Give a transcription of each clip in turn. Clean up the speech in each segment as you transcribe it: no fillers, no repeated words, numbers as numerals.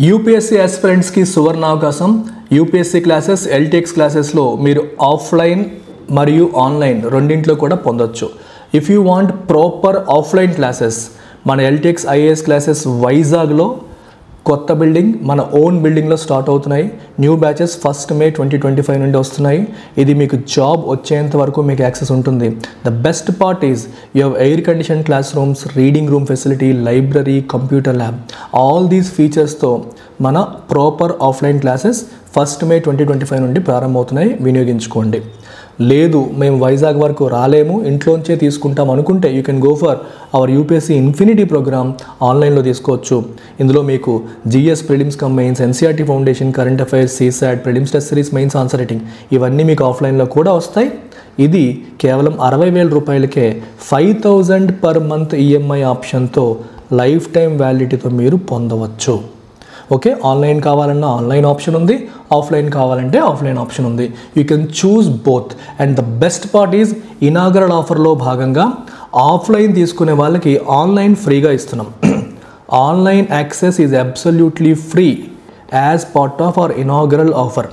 UPSC ఆస్పిరెంట్స్కి సువర్ణ అవకాశం. UPSC classes LTX క్లాసెస్లో మీరు ఆఫ్లైన్ మరియు ఆన్లైన్ రెండింటిలో కూడా పొందొచ్చు. If you want proper offline classes, మన ఎల్టీఎక్స్ ఐఏఎస్ క్లాసెస్ వైజాగ్లో కొత్త బిల్డింగ్, మన ఓన్ బిల్డింగ్లో స్టార్ట్ అవుతున్నాయి. న్యూ బ్యాచెస్ 1 May 2025 నుండి వస్తున్నాయి. ఇది మీకు జాబ్ వచ్చేంత వరకు మీకు యాక్సెస్ ఉంటుంది. The best part is you have air condition classrooms, reading room facility, library, computer lab. All these ఫీచర్స్తో మన ప్రాపర్ ఆఫ్లైన్ క్లాసెస్ 1 May 2025 నుండి ప్రారంభమవుతున్నాయి. వినియోగించుకోండి. లేదు మేము వైజాగ్ వరకు రాలేము, ఇంట్లోంచే తీసుకుంటాం అనుకుంటే you can go for our UPSC infinity programme. ఆన్లైన్లో తీసుకోవచ్చు. ఇందులో మీకు GS prelims cum mains, NCERT foundation, current affairs, CSAT, prelims test series, mains answer writing ఇవన్నీ మీకు ఆఫ్లైన్లో కూడా వస్తాయి. ఇది కేవలం 60,000 రూపాయలకే 5,000 పర్ మంత్ ఈఎంఐ ఆప్షన్తో లైఫ్ టైం వ్యాలిడిటీతో మీరు పొందవచ్చు. ఓకే, ఆన్లైన్ కావాలన్నా ఆన్లైన్ ఆప్షన్ ఉంది, ఆఫ్లైన్ కావాలంటే ఆఫ్లైన్ ఆప్షన్ ఉంది. You can choose both. And the best part is inaugural ఆఫర్లో భాగంగా ఆఫ్లైన్ తీసుకునే వాళ్ళకి ఆన్లైన్ ఫ్రీగా ఇస్తున్నాం. Online access is absolutely free as part of our inaugural offer.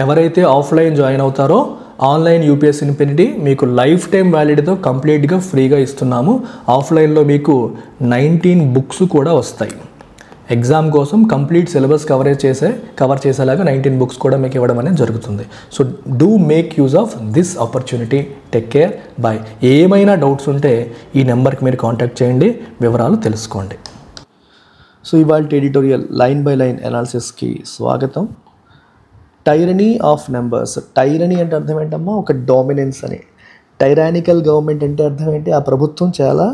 ఎవరైతే ఆఫ్లైన్ జాయిన్ అవుతారో ఆన్లైన్ యూపీఎస్సీ ఇన్ఫినిటీ మీకు లైఫ్ టైం వ్యాలిడిటీతో కంప్లీట్గా ఫ్రీగా ఇస్తున్నాము. ఆఫ్లైన్లో మీకు 19 బుక్స్ కూడా వస్తాయి. ఎగ్జామ్ కోసం కంప్లీట్ సిలబస్ కవర్ చేసేలాగా 19 బుక్స్ కూడా మీకు ఇవ్వడం అనేది జరుగుతుంది. So do make use of this opportunity. Take care, bye. ఏమైనా డౌట్స్ ఉంటే ఈ నెంబర్కి మీరు కాంటాక్ట్ చేయండి, వివరాలు తెలుసుకోండి. సో ఇవాళ ఎడిటోరియల్ లైన్ బై లైన్ అనాలిసిస్కి స్వాగతం. టైరనీ ఆఫ్ నెంబర్స్. టైరనీ అంటే అర్థం ఏంటమ్మా? ఒక డామినెన్స్ అని. టైరానికల్ గవర్నమెంట్ అంటే అర్థం ఏంటి? ఆ ప్రభుత్వం చాలా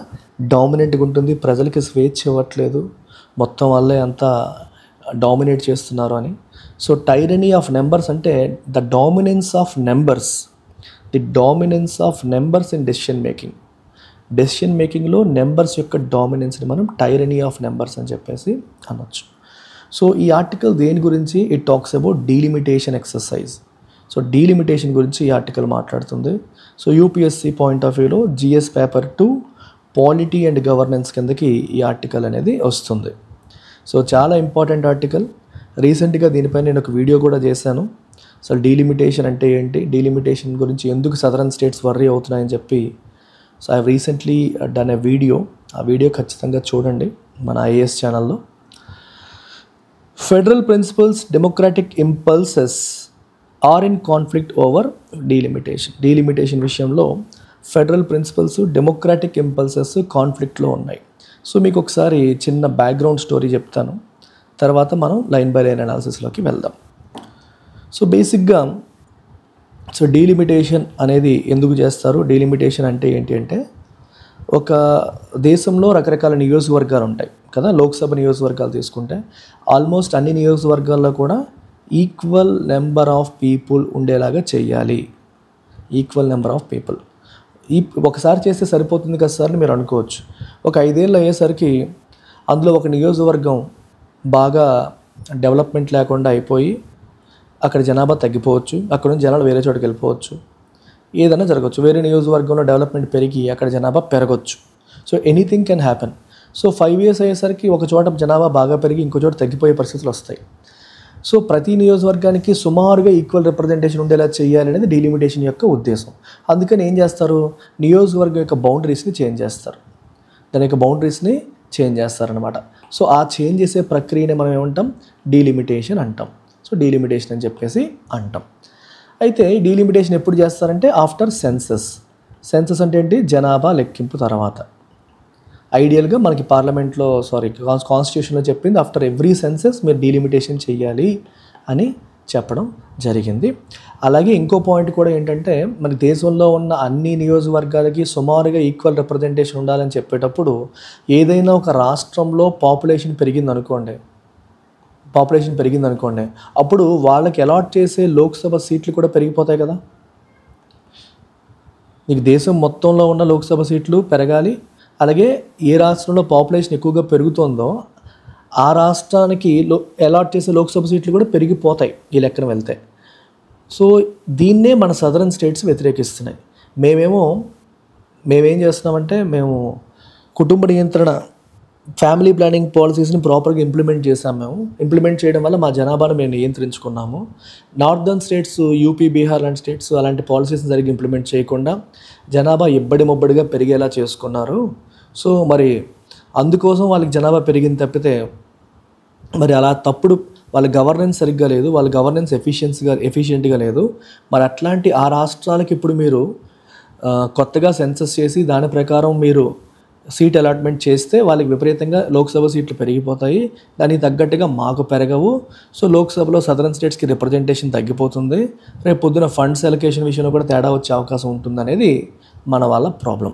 డామినెంట్గా ఉంటుంది, ప్రజలకి స్వేచ్ఛ ఇవ్వట్లేదు, మొత్తం వల్లే అంతా డామినేట్ చేస్తున్నారు అని. సో టైరనీ ఆఫ్ నెంబర్స్ అంటే the dominance of numbers, the dominance of numbers in decision making. Decision మేకింగ్లో నెంబర్స్ యొక్క డామినెన్స్ని మనం టైరనీ ఆఫ్ నెంబర్స్ అని చెప్పేసి అనొచ్చు. సో ఈ ఆర్టికల్ దేని గురించి? It talks about delimitation exercise. So delimitation గురించి ఈ ఆర్టికల్ మాట్లాడుతుంది. సో యూపీఎస్సీ పాయింట్ ఆఫ్ వ్యూలో GS paper 2 polity and governance కిందకి ఈ ఆర్టికల్ అనేది వస్తుంది. సో చాలా ఇంపార్టెంట్ ఆర్టికల్. రీసెంట్గా దీనిపై నేను ఒక వీడియో కూడా చేశాను. సో డీలిమిటేషన్ అంటే ఏంటి, డీలిమిటేషన్ గురించి ఎందుకు సదరన్ స్టేట్స్ వర్రీ అవుతున్నాయని చెప్పి. So I recently done a video. ఆ వీడియో ఖచ్చితంగా చూడండి మన ఐఏఎస్ ఛానల్లో. Federal principles, democratic impulses are in conflict over delimitation. Delimitation విషయంలో ఫెడరల్ ప్రిన్సిపల్స్, డెమోక్రాటిక్ ఇంపల్సెస్ కాన్ఫ్లిక్ట్లో ఉన్నాయి. సో మీకు ఒకసారి చిన్న బ్యాక్గ్రౌండ్ స్టోరీ చెప్తాను, తర్వాత మనం లైన్ బై లైన్ అనాలిసిస్లోకి వెళ్దాం. సో బేసిక్గా డీలిమిటేషన్ అనేది ఎందుకు చేస్తారు? డీలిమిటేషన్ అంటే ఏంటి అంటే, ఒక దేశంలో రకరకాల నియోజకవర్గాలు ఉంటాయి కదా. లోక్సభ నియోజకవర్గాలు తీసుకుంటే ఆల్మోస్ట్ అన్ని నియోజకవర్గాల్లో కూడా ఈక్వల్ నెంబర్ ఆఫ్ పీపుల్ ఉండేలాగా చేయాలి. ఈక్వల్ నెంబర్ ఆఫ్ పీపుల్ ఒకసారి చేస్తే సరిపోతుంది కదా సార్ అని మీరు అనుకోవచ్చు. ఒక 5 ఏళ్ళు అయ్యేసరికి అందులో ఒక నియోజకవర్గం బాగా డెవలప్మెంట్ లేకుండా అయిపోయి అక్కడ జనాభా తగ్గిపోవచ్చు, అక్కడ నుంచి జనాలు వేరే చోటుకి వెళ్ళిపోవచ్చు, ఏదైనా జరగవచ్చు. వేరే నియోజకవర్గంలో డెవలప్మెంట్ పెరిగి అక్కడ జనాభా పెరగవచ్చు. So anything can happen. So 5 years అయ్యేసరికి ఒక చోట జనాభా బాగా పెరిగి ఇంకో చోట తగ్గిపోయే పరిస్థితులు వస్తాయి. సో ప్రతి నియోజకవర్గానికి సుమారుగా ఈక్వల్ రిప్రజెంటేషన్ ఉండేలా చేయాలి అనేది డీలిమిటేషన్ యొక్క ఉద్దేశం. అందుకని ఏం చేస్తారు? నియోజకవర్గం యొక్క బౌండరీస్ని చేంజ్ చేస్తారు, దాని యొక్క బౌండరీస్ని చేంజ్ చేస్తారనమాట. సో ఆ చేంజ్ చేసే ప్రక్రియని మనం ఏమంటాం? డీలిమిటేషన్ అంటాం. సో డీలిమిటేషన్ అని చెప్పేసి అంటాం. అయితే ఈ డీలిమిటేషన్ ఎప్పుడు చేస్తారంటే ఆఫ్టర్ సెన్సస్. సెన్సస్ అంటే ఏంటి? జనాభా లెక్కింపు తర్వాత. ఐడియల్గా మనకి పార్లమెంట్లో కాన్స్టిట్యూషన్లో చెప్పింది ఆఫ్టర్ ఎవ్రీ సెన్సెస్ మీరు డీలిమిటేషన్ చేయాలి అని చెప్పడం జరిగింది. అలాగే ఇంకో పాయింట్ కూడా ఏంటంటే, మన దేశంలో ఉన్న అన్ని నియోజకవర్గాలకి సుమారుగా ఈక్వల్ రిప్రజెంటేషన్ ఉండాలని చెప్పేటప్పుడు ఏదైనా ఒక రాష్ట్రంలో పాపులేషన్ పెరిగిందనుకోండి, అప్పుడు వాళ్ళకి అలాట్ చేసే లోక్సభ సీట్లు కూడా పెరిగిపోతాయి కదా. మీకు దేశం మొత్తంలో ఉన్న లోక్సభ సీట్లు పెరగాలి, అలాగే ఏ రాష్ట్రంలో పాపులేషన్ ఎక్కువగా పెరుగుతుందో ఆ రాష్ట్రానికి అలాట్ చేసే లోక్సభ సీట్లు కూడా పెరిగిపోతాయి ఈ లెక్కన వెళ్తే. సో దీన్నే మన సదరన్ స్టేట్స్ వ్యతిరేకిస్తున్నాయి. మేమేం చేస్తున్నామంటే, మేము కుటుంబ నియంత్రణ ఫ్యామిలీ ప్లానింగ్ పాలసీస్ని ప్రాపర్గా ఇంప్లిమెంట్ చేసాము మేము. ఇంప్లిమెంట్ చేయడం వల్ల మా జనాభాను మేము నియంత్రించుకున్నాము. నార్థర్న్ స్టేట్స్, యూపీ, బీహార్ లాంటి స్టేట్స్ అలాంటి పాలసీస్ని సరిగ్గా ఇంప్లిమెంట్ చేయకుండా జనాభా ముబ్బడిగా పెరిగేలా చేసుకున్నారు. సో మరి అందుకోసం వాళ్ళకి జనాభా పెరిగింది తప్పితే మరి అలా తప్పుడు వాళ్ళ గవర్నెన్స్ సరిగ్గా లేదు, వాళ్ళ గవర్నెన్స్ ఎఫిషియెంట్గా లేదు. మరి అట్లాంటి ఆ రాష్ట్రాలకి ఇప్పుడు మీరు కొత్తగా సెన్సస్ చేసి దాని ప్రకారం మీరు సీట్ అలాట్మెంట్ చేస్తే వాళ్ళకి విపరీతంగా లోక్సభ సీట్లు పెరిగిపోతాయి. దానికి తగ్గట్టుగా మాకు పెరగవు. సో లోక్సభలో సదరన్ స్టేట్స్కి రిప్రజెంటేషన్ తగ్గిపోతుంది. రేపు పొద్దున ఫండ్స్ అలొకేషన్ విషయంలో కూడా తేడా వచ్చే అవకాశం ఉంటుంది అనేది మన వాళ్ళ ప్రాబ్లం.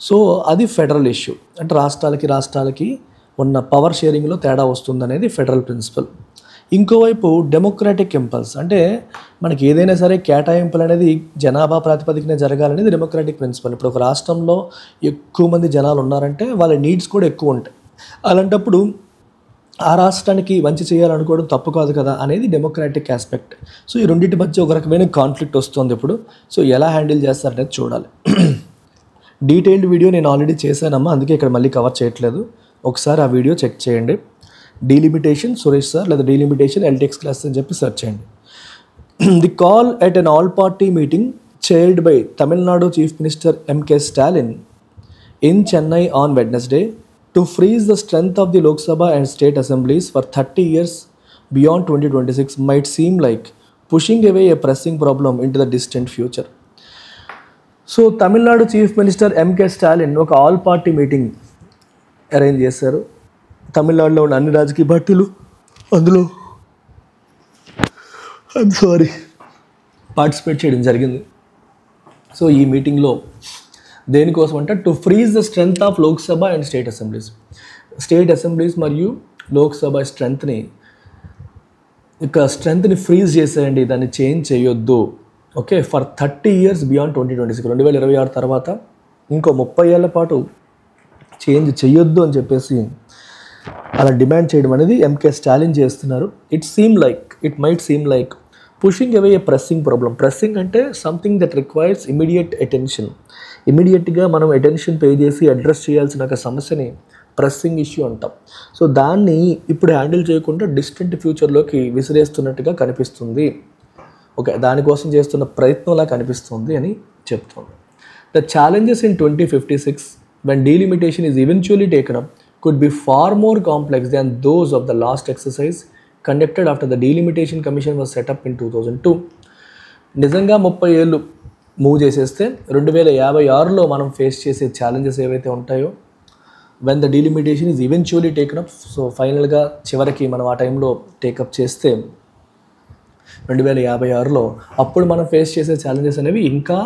సో అది ఫెడరల్ ఇష్యూ, అంటే రాష్ట్రాలకి ఉన్న పవర్ షేరింగ్లో తేడా వస్తుందనేది ఫెడరల్ ప్రిన్సిపల్. ఇంకోవైపు డెమోక్రాటిక్ ఇంపల్స్, అంటే మనకి ఏదైనా సరే కేటాయింపులు అనేది జనాభా ప్రాతిపదికన జరగాలనేది డెమోక్రాటిక్ ప్రిన్సిపల్. ఇప్పుడు ఒక రాష్ట్రంలో ఎక్కువ మంది జనాలు ఉన్నారంటే వాళ్ళ నీడ్స్ కూడా ఎక్కువ ఉంటాయి. అలాంటప్పుడు ఆ రాష్ట్రానికి మంచి చేయాలనుకోవడం తప్పు కాదు కదా అనేది డెమోక్రాటిక్ ఆస్పెక్ట్. సో ఈ రెండింటి మధ్య ఒక రకమైన కాన్ఫ్లిక్ట్ వస్తుంది ఇప్పుడు. సో ఎలా హ్యాండిల్ చేస్తారనేది చూడాలి. డీటెయిల్డ్ వీడియో నేను ఆల్రెడీ చేశానమ్మా, అందుకే ఇక్కడ మళ్ళీ కవర్ చేయట్లేదు. ఒకసారి ఆ వీడియో చెక్ చేయండి. డీలిమిటేషన్ సురేష్ సార్ లేదా డీలిమిటేషన్ ఎల్టెక్స్ క్లాస్ అని చెప్పి సెర్చ్ చేయండి. The call at an all party meeting chaired by Tamil Nadu Chief Minister M.K. Stalin in Chennai on Wednesday to freeze the strength of the Lok Sabha and state assemblies for 30 years beyond 2026 might seem like pushing away a pressing problem into the distant future. So Tamil Nadu chief minister MK Stalin ఒక all party meeting arrange చేశారు. తమిళనాడులో ఉన్న అన్ని రాజకీయ పార్టీలు అందులో participate చేయడం జరిగింది. సో ఈ మీటింగ్లో దేనికోసం అంటే to freeze the strength of Lok Sabha and state assemblies మరియు లోక్సభ స్ట్రెంగ్త్ని ఫ్రీజ్ చేసేయండి, దాన్ని చేంజ్ చేయొద్దు. ఓకే, ఫర్ 30 years బియాండ్ 2026, 2026 తర్వాత ఇంకో 30 ఏళ్ల పాటు చేంజ్ చేయొద్దు అని చెప్పేసి అలా డిమాండ్ చేయడం అనేది ఎంకే స్టాలిన్ చేస్తున్నారు. It might seem like pushing away a pressing problem. Pressing అంటే something that requires immediate attention. ఇమీడియట్గా మనం అటెన్షన్ పే చేసి అడ్రస్ చేయాల్సిన ఒక సమస్యని ప్రెస్సింగ్ ఇష్యూ అంటాం. సో దాన్ని ఇప్పుడు హ్యాండిల్ చేయకుండా డిస్టెంట్ ఫ్యూచర్లోకి విసిరేస్తున్నట్టుగా కనిపిస్తుంది. ఓకే, దానికోసం చేస్తున్న ప్రయత్నంలా కనిపిస్తుంది అని చెప్తుంది. The challenges in 2056 when delimitation is eventually taken up could be far more complex than those of the last exercise conducted after the delimitation commission was set up in 2002. నిజంగా 30 ఏళ్ళు move చేసేస్తే 2056లో మనం face చేసే challenges ఏవైతే ఉంటాయో when the delimitation is eventually taken up, so ఫైనల్గా చివరికి మనం ఆ టైంలో టేకప్ చేస్తే 2056లో అప్పుడు మనం ఫేస్ చేసే ఛాలెంజెస్ అనేవి ఇంకా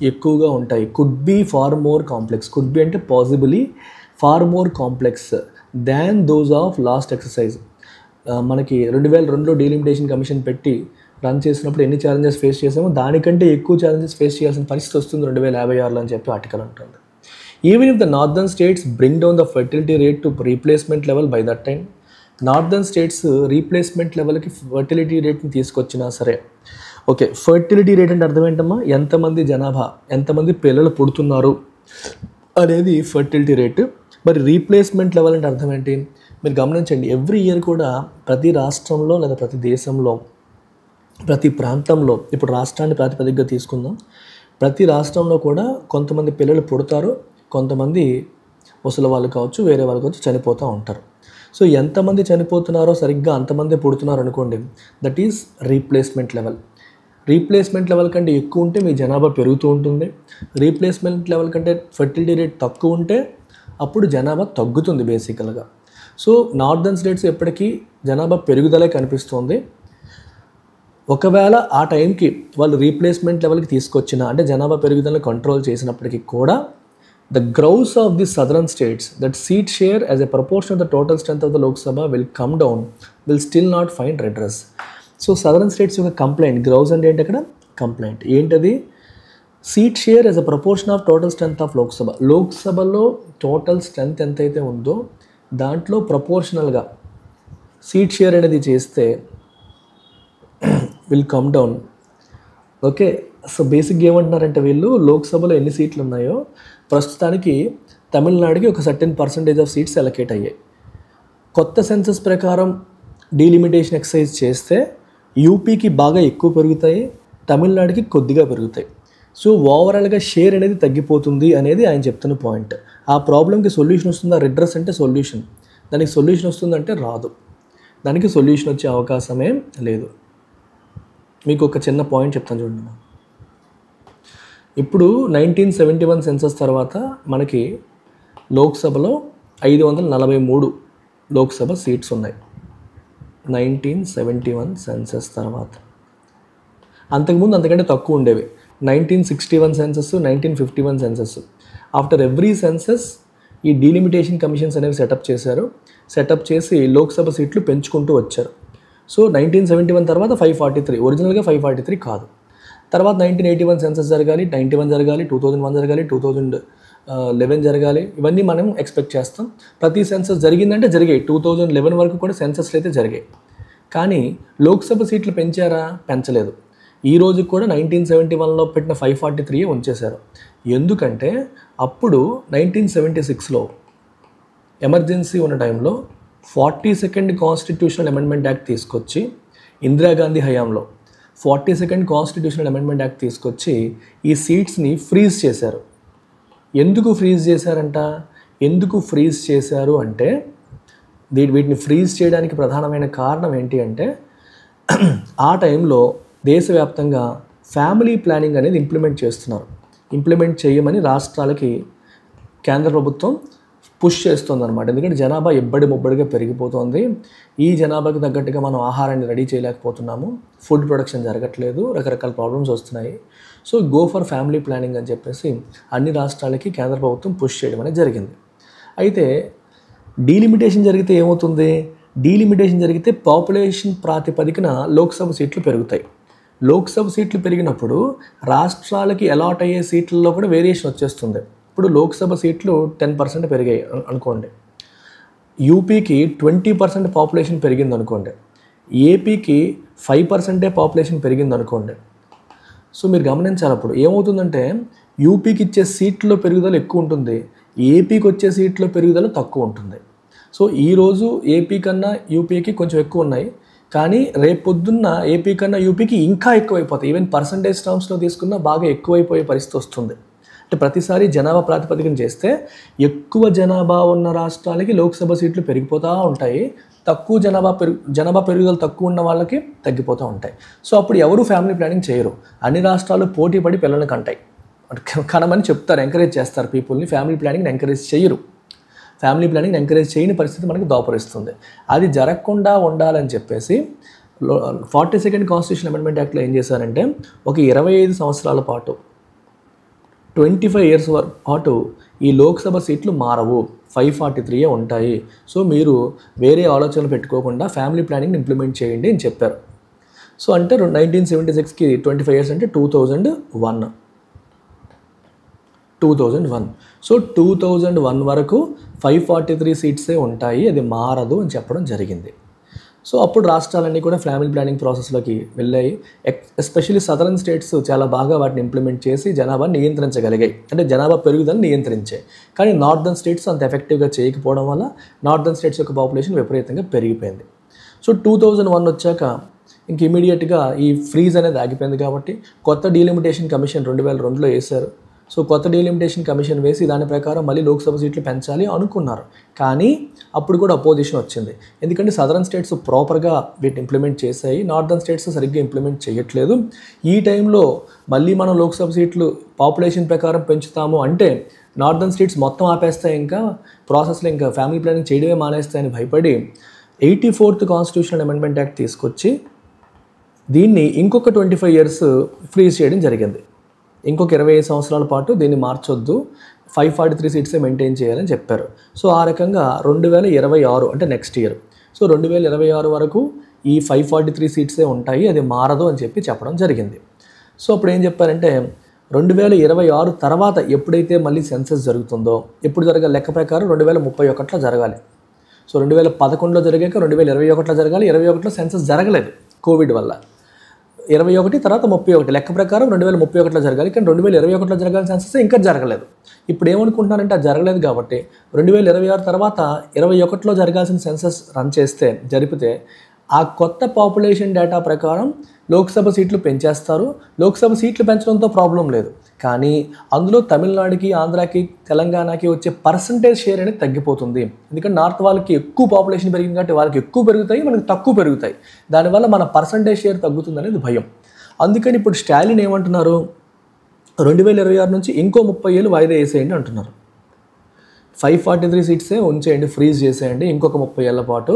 ఎక్కువగా ఉంటాయి. Could be far more complex, could be అంటే possibly far more complex than those of last exercise. మనకి 2002లో డీలిమిటేషన్ కమిషన్ పెట్టి రన్ చేసినప్పుడు ఎన్ని ఛాలెంజెస్ ఫేస్ చేసామో దానికంటే ఎక్కువ ఛాలెంజెస్ ఫేస్ చేయాల్సిన పరిస్థితి వస్తుంది 2056లో అని చెప్పి ఆర్టికల్ ఉంటుంది. Even if the northern states bring down the fertility rate to replacement level by that time, northern states replacement లెవెల్కి ఫర్టిలిటీ రేట్ని తీసుకొచ్చినా సరే, ఓకే, ఫర్టిలిటీ రేట్ అంటే అర్థం ఏంటమ్మా, ఎంతమంది జనాభా, ఎంతమంది పిల్లలు పుడుతున్నారు అనేది ఫర్టిలిటీ రేటు. మరి రీప్లేస్మెంట్ లెవెల్ అంటే అర్థం ఏంటి? మీరు గమనించండి, ఎవ్రీ ఇయర్ కూడా ప్రతి రాష్ట్రంలో లేదా ప్రతి దేశంలో ప్రతి ప్రాంతంలో, ఇప్పుడు రాష్ట్రాన్ని ప్రాతిపదికగా తీసుకుందాం, ప్రతి రాష్ట్రంలో కూడా కొంతమంది పిల్లలు పుడతారు, కొంతమంది ముసలి వాళ్ళు కావచ్చు, వేరే వాళ్ళు కావచ్చు, చనిపోతూ ఉంటారు. సో ఎంతమంది చనిపోతున్నారో సరిగ్గా అంతమంది పుడుతున్నారు అనుకోండి, that is replacement level. Replacement level కంటే ఎక్కువ ఉంటే మీ జనాభా పెరుగుతూ ఉంటుంది. రీప్లేస్మెంట్ లెవెల్ కంటే ఫర్టిలిటీ రేట్ తక్కువ ఉంటే అప్పుడు జనాభా తగ్గుతుంది బేసికల్గా. సో నార్థర్న్ స్టేట్స్ ఎప్పటికీ జనాభా పెరుగుదలే కనిపిస్తుంది. ఒకవేళ ఆ టైంకి వాళ్ళు రీప్లేస్మెంట్ లెవెల్కి తీసుకొచ్చిన, అంటే జనాభా పెరుగుదలను కంట్రోల్ చేసినప్పటికీ కూడా the growth of the southern states, that seat share as a proportion of the total strength of the Lok Sabha will come down, will still not find redress. So southern states యొక్క complaint, గ్రౌస్ అంటే ఏంటి అక్కడ complaint ఏంటది? Seat share as a proportion of total strength of Lok Sabha. లోక్సభలో total strength ఎంతైతే ఉందో దాంట్లో ప్రపోర్షనల్గా seat share అనేది చేస్తే will come down. Okay, so బేసిక్గా ఏమంటున్నారంటే వీళ్ళు లోక్సభలో ఎన్ని సీట్లు ఉన్నాయో ప్రస్తుతానికి తమిళనాడుకి ఒక certain percentage of seats allocate అయ్యాయి. కొత్త సెన్సస్ ప్రకారం డీలిమిటేషన్ ఎక్సర్సైజ్ చేస్తే యూపీకి బాగా ఎక్కువ పెరుగుతాయి, తమిళనాడుకి కొద్దిగా పెరుగుతాయి. సో ఓవరాల్గా షేర్ అనేది తగ్గిపోతుంది అనేది ఆయన చెప్తున్న పాయింట్. ఆ ప్రాబ్లంకి సొల్యూషన్ వస్తుందా? రిడ్రెస్ అంటే సొల్యూషన్, దానికి సొల్యూషన్ వస్తుందంటే రాదు. దానికి సొల్యూషన్ వచ్చే అవకాశమే లేదు. మీకు ఒక చిన్న పాయింట్ చెప్తాను చూడండి. ఇప్పుడు 1971 సెన్సస్ తర్వాత మనకి లోక్సభలో 543 లోక్సభ సీట్స్ ఉన్నాయి 1971 సెన్సస్ తర్వాత. అంతకుముందు అంతకంటే తక్కువ ఉండేవి. 1961 census, 1951 census. After every census ఈ డీలిమిటేషన్ కమిషన్స్ అనేవి సెటప్ చేసి లోక్సభ సీట్లు పెంచుకుంటూ వచ్చారు. సో 1971 తర్వాత 543, ఒరిజినల్గా 543 కాదు. తర్వాత 1981 సెన్సస్ జరగాలి, 91 జరగాలి, 2001 జరగాలి, 2011 జరగాలి. ఇవన్నీ మనం ఎక్స్పెక్ట్ చేస్తాం. ప్రతి సెన్సస్ జరిగిందంటే జరిగాయి. 2011 వరకు కూడా సెన్సస్లు అయితే జరిగాయి. కానీ లోక్సభ సీట్లు పెంచారా? పెంచలేదు. ఈ రోజు కూడా 1971లో పెట్టిన 543 ఉంచేశారు. ఎందుకంటే అప్పుడు 1976లో ఎమర్జెన్సీ ఉన్న టైంలో 42nd కాన్స్టిట్యూషనల్ అమెండ్మెంట్ యాక్ట్ తీసుకొచ్చి, ఇందిరాగాంధీ హయాంలో 42nd కాన్స్టిట్యూషనల్ అమెండ్మెంట్ యాక్ట్ తీసుకొచ్చి ఈ సీట్స్ని ఫ్రీజ్ చేశారు. ఎందుకు ఫ్రీజ్ చేశారు అంటే వీటిని ఫ్రీజ్ చేయడానికి ప్రధానమైన కారణం ఏంటి అంటే ఆ టైంలో దేశవ్యాప్తంగా ఫ్యామిలీ ప్లానింగ్ అనేది ఇంప్లిమెంట్ చేయమని రాష్ట్రాలకి కేంద్ర ప్రభుత్వం పుష్ చేస్తుందన్నమాట. ఎందుకంటే జనాభా ముబ్బడిగా పెరిగిపోతుంది. ఈ జనాభాకి తగ్గట్టుగా మనం ఆహారాన్ని రెడీ చేయలేకపోతున్నాము, ఫుడ్ ప్రొడక్షన్ జరగట్లేదు, రకరకాల ప్రాబ్లమ్స్ వస్తున్నాయి. So go for family planning అని చెప్పేసి అన్ని రాష్ట్రాలకి కేంద్ర ప్రభుత్వం పుష్ చేయడం అనేది జరిగింది. అయితే డీలిమిటేషన్ జరిగితే ఏమవుతుంది? డీలిమిటేషన్ జరిగితే పాపులేషన్ ప్రాతిపదికన లోక్సభ సీట్లు పెరుగుతాయి. లోక్సభ సీట్లు పెరిగినప్పుడు రాష్ట్రాలకి అలాట్ అయ్యే సీట్లలో కూడా వేరియేషన్ వచ్చేస్తుంది. ఇప్పుడు లోక్సభ సీట్లు 10% పెరిగాయి అనుకోండి, యూపీకి 20% పాపులేషన్ పెరిగింది అనుకోండి, ఏపీకి 5% పాపులేషన్ పెరిగింది అనుకోండి. సో మీరు గమనించాలి, అప్పుడు ఏమవుతుందంటే యూపీకి ఇచ్చే సీట్లో పెరుగుదల ఎక్కువ ఉంటుంది, ఏపీకి వచ్చే సీట్లో పెరుగుదల తక్కువ ఉంటుంది. సో ఈరోజు ఏపీ కన్నా యూపీకి కొంచెం ఎక్కువ ఉన్నాయి, కానీ రేపొద్దున్న ఏపీ కన్నా యూపీకి ఇంకా ఎక్కువైపోతాయి. ఈవెన్ పర్సంటేజ్ టర్మ్స్లో తీసుకున్నా బాగా ఎక్కువైపోయే పరిస్థితి వస్తుంది. అంటే ప్రతిసారి జనాభా ప్రాతిపదికన చేస్తే ఎక్కువ జనాభా ఉన్న రాష్ట్రాలకి లోక్సభ సీట్లు పెరిగిపోతూ ఉంటాయి, తక్కువ జనాభా పెరుగుదల తక్కువ ఉన్న వాళ్ళకి తగ్గిపోతూ ఉంటాయి. సో అప్పుడు ఎవరు ఫ్యామిలీ ప్లానింగ్ చేయరు. అన్ని రాష్ట్రాలు పోటీ పడి పిల్లల్ని కనమని చెప్తారు, ఎంకరేజ్ చేస్తారు పీపుల్ని. ఫ్యామిలీ ప్లానింగ్ని ఎంకరేజ్ చేయని పరిస్థితి మనకి దోపరిస్తుంది. అది జరగకుండా ఉండాలని చెప్పేసి 42nd కాన్స్టిట్యూషన్ అమెండ్మెంట్ యాక్ట్లో ఏం చేశారంటే ఒక 25 సంవత్సరాల పాటు 25 years పాటు ఈ లోక్సభ సీట్లు మారవు, 543 ఉంటాయి. సో మీరు వేరే ఆలోచనలు పెట్టుకోకుండా ఫ్యామిలీ ప్లానింగ్ని ఇంప్లిమెంట్ చేయండి అని చెప్పారు. సో అంటే 1976కి 25 years అంటే 2001. సో 2001 వరకు 543 సీట్సే ఉంటాయి, అది మారదు అని చెప్పడం జరిగింది. సో అప్పుడు రాష్ట్రాలన్నీ కూడా ఫ్యామిలీ ప్లానింగ్ ప్రాసెస్లోకి వెళ్ళాయి. ఎస్పెషల్లీ సదరన్ స్టేట్స్ చాలా బాగా వాటిని ఇంప్లిమెంట్ చేసి జనాభాని నియంత్రించగలిగాయి, అంటే జనాభా పెరుగుదలని నియంత్రించాయి. కానీ నార్దర్న్ స్టేట్స్ అంత ఎఫెక్టివ్గా చేయకపోవడం వల్ల నార్దర్న్ స్టేట్స్ యొక్క పాపులేషన్ విపరీతంగా పెరిగిపోయింది. సో 2001 వచ్చాక ఇంక ఇమీడియట్గా ఈ ఫ్రీజ్ అనేది ఆగిపోయింది. కాబట్టి కొత్త డీలిమిటేషన్ కమిషన్ 2002లో వేశారు. సో కొత్త డీలిమిటేషన్ కమిషన్ వేసి దాని ప్రకారం మళ్ళీ లోక్సభ సీట్లు పెంచాలి అనుకున్నారు. కానీ అప్పుడు కూడా అపోజిషన్ వచ్చింది, ఎందుకంటే సదరన్ స్టేట్స్ ప్రాపర్గా వీటిని ఇంప్లిమెంట్ చేశాయి, నార్దర్న్ స్టేట్స్ సరిగ్గా ఇంప్లిమెంట్ చేయట్లేదు. ఈ టైంలో మళ్ళీ మనం లోక్సభ సీట్లు పాపులేషన్ ప్రకారం పెంచుతాము అంటే నార్దర్న్ స్టేట్స్ మొత్తం ఆపేస్తాయి, ఇంకా ప్రాసెస్లో ఇంకా ఫ్యామిలీ ప్లానింగ్ చేయడమే మానేస్తాయని భయపడి 84th కాన్స్టిట్యూషనల్ అమెండ్మెంట్ యాక్ట్ తీసుకొచ్చి దీన్ని ఇంకొక 25 years ఫ్రీజ్ చేయడం జరిగింది. ఇంకొక 25 సంవత్సరాల పాటు దీన్ని మార్చొద్దు, 543 సీట్సే మెయింటైన్ చేయాలని చెప్పారు. సో ఆ రకంగా 2026 అంటే నెక్స్ట్ ఇయర్, సో 2026 వరకు ఈ 543 సీట్సే ఉంటాయి, అది మారదు అని చెప్పడం జరిగింది. సో అప్పుడు ఏం చెప్పారంటే 2026 తర్వాత ఎప్పుడైతే మళ్ళీ సెన్సస్ జరుగుతుందో, ఎప్పుడు జరగాలి లెక్క ప్రకారం 2031లో జరగాలి. సో 2011లో జరిగాక 2021లో జరగాలి. 21లో సెన్సస్ జరగలేదు కోవిడ్ వల్ల. 21 తర్వాత 31 లెక్క ప్రకారం 2031లో జరగాలి. కానీ 2021లో జరగాల్సిన సెన్సస్ ఇంకా జరగలేదు. ఇప్పుడు ఏమనుకుంటున్నారంటే అది జరగలేదు కాబట్టి 2026 తర్వాత 21లో జరగాల్సిన సెన్సస్ రన్ చేస్తే జరిపితే ఆ కొత్త పాపులేషన్ డేటా ప్రకారం లోక్సభ సీట్లు పెంచేస్తారు. లోక్సభ సీట్లు పెంచడంతో ప్రాబ్లం లేదు, కానీ అందులో తమిళనాడుకి, ఆంధ్రాకి, తెలంగాణకి వచ్చే పర్సంటేజ్ షేర్ అనేది తగ్గిపోతుంది. ఎందుకంటే నార్త్ వాళ్ళకి ఎక్కువ పాపులేషన్ పెరిగింది కాబట్టి వాళ్ళకి ఎక్కువ పెరుగుతాయి, మనకి తక్కువ పెరుగుతాయి. దానివల్ల మన పర్సంటేజ్ షేర్ తగ్గుతుంది అనేది భయం. అందుకని ఇప్పుడు స్టాలిన్ ఏమంటున్నారు, 2026 నుంచి ఇంకో 30 ఏళ్ళు వాయిదా వేసేయండి అంటున్నారు. 543 సీట్సే ఉంచేయండి, ఫ్రీజ్ చేసేయండి, ఇంకొక 30 ఏళ్ల పాటు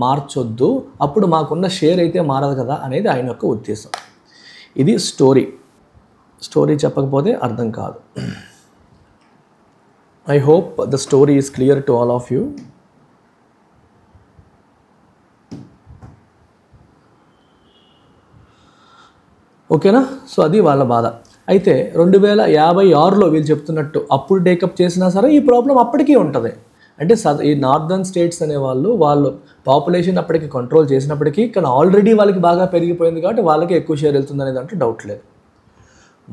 మార్చొద్దు, అప్పుడు మాకున్న షేర్ అయితే మారదు కదా అనేది ఆయన యొక్క ఉద్దేశం. ఇది స్టోరీ చెప్పకపోతే అర్థం కాదు. I hope the story is clear to all of you. ఓకేనా? సో అది వాళ్ళ బాధ. అయితే 2056లో వీళ్ళు చెప్తున్నట్టు అప్పుడు టేకప్ చేసినా సరే ఈ ప్రాబ్లం అప్పటికీ ఉంటుంది. అంటే ఈ నార్దర్న్ స్టేట్స్ అనేవాళ్ళు వాళ్ళు పాపులేషన్ అప్పటికి కంట్రోల్ చేసినప్పటికీ, కానీ ఆల్రెడీ వాళ్ళకి బాగా పెరిగిపోయింది కాబట్టి వాళ్ళకి ఎక్కువ షేర్ వెళ్తుంది అనే దాంట్లో డౌట్ లేదు.